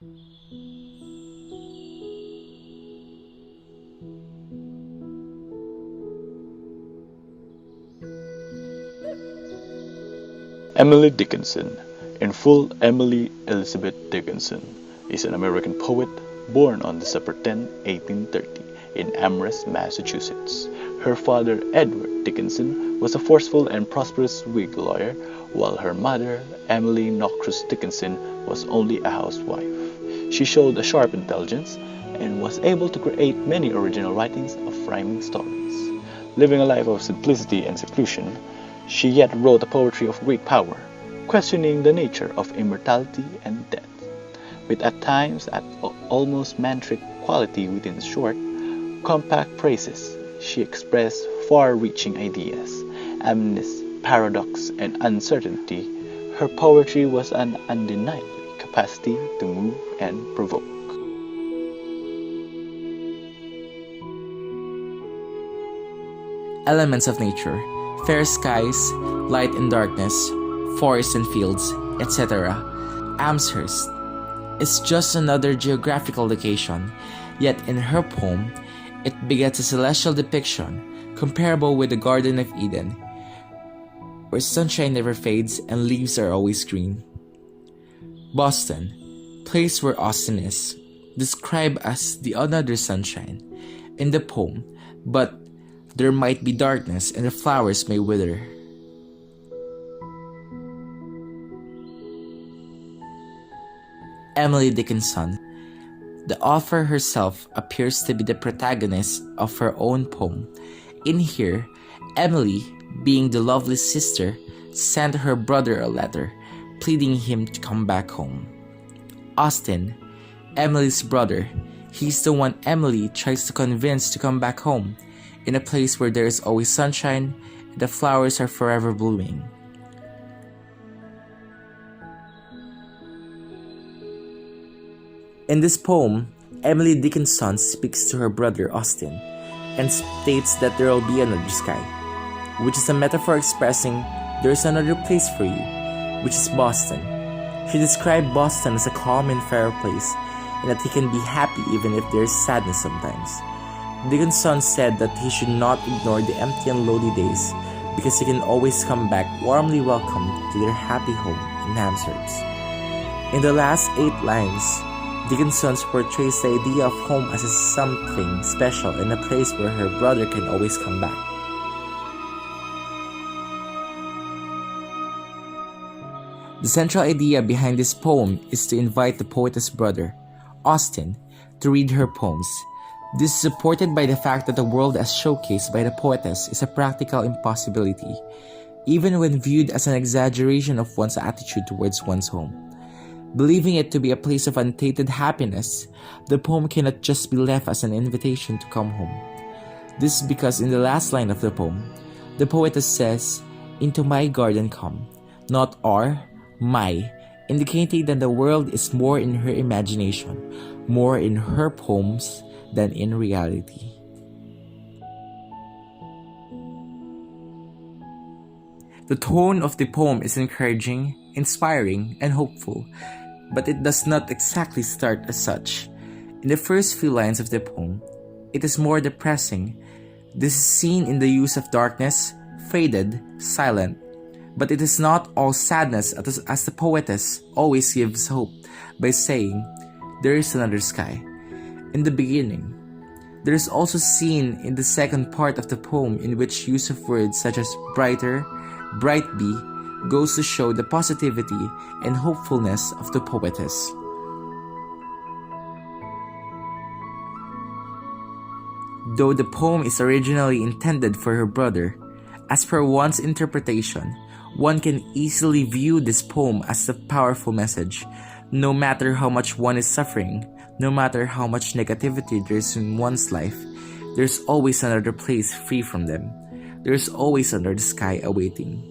Emily Dickinson, in full Emily Elizabeth Dickinson, is an American poet born on December 10, 1830, in Amherst, Massachusetts. Her father, Edward Dickinson, was a forceful and prosperous Whig lawyer, while her mother, Emily Nocrus Dickinson, was only a housewife. She showed a sharp intelligence and was able to create many original writings of rhyming stories. Living a life of simplicity and seclusion, she yet wrote a poetry of great power, questioning the nature of immortality and death. With at times an almost mantric quality within short, compact phrases, she expressed far-reaching ideas. Amidst paradox and uncertainty, her poetry was an undeniable capacity to move and provoke. Elements of nature, fair skies, light and darkness, forests and fields, etc. Amherst is just another geographical location, yet in her poem, it begets a celestial depiction comparable with the Garden of Eden, where sunshine never fades and leaves are always green. Boston, place where Austin is, described as the another sunshine in the poem, but there might be darkness and the flowers may wither. Emily Dickinson. The author herself appears to be the protagonist of her own poem. In here, Emily, being the lovely sister, sent her brother a letter, pleading him to come back home. Austin, Emily's brother, he's the one Emily tries to convince to come back home, in a place where there is always sunshine and the flowers are forever blooming. In this poem, Emily Dickinson speaks to her brother Austin and states that there will be another sky, which is a metaphor expressing there is another place for you, which is Boston. She described Boston as a calm and fair place, and that he can be happy even if there is sadness sometimes. Dickinson said that he should not ignore the empty and lonely days because he can always come back warmly welcomed to their happy home in Amherst. In the last 8 lines, Dickinson portrays the idea of home as something special and a place where her brother can always come back. The central idea behind this poem is to invite the poetess' brother, Austin, to read her poems. This is supported by the fact that the world as showcased by the poetess is a practical impossibility, even when viewed as an exaggeration of one's attitude towards one's home. Believing it to be a place of untainted happiness, the poem cannot just be left as an invitation to come home. This is because in the last line of the poem, the poetess says, "Into my garden come," not our, my, indicating that the world is more in her imagination, more in her poems than in reality. The tone of the poem is encouraging, inspiring, and hopeful, but it does not exactly start as such. In the first few lines of the poem, it is more depressing. This is seen in the use of darkness, faded, silent, but it is not all sadness as the poetess always gives hope by saying, "There is another sky." In the beginning, there is also seen in the second part of the poem in which use of words such as brighter, bright be, goes to show the positivity and hopefulness of the poetess. Though the poem is originally intended for her brother, as per one's interpretation, one can easily view this poem as a powerful message. No matter how much one is suffering, no matter how much negativity there is in one's life, there's always another place free from them. There's always another sky awaiting.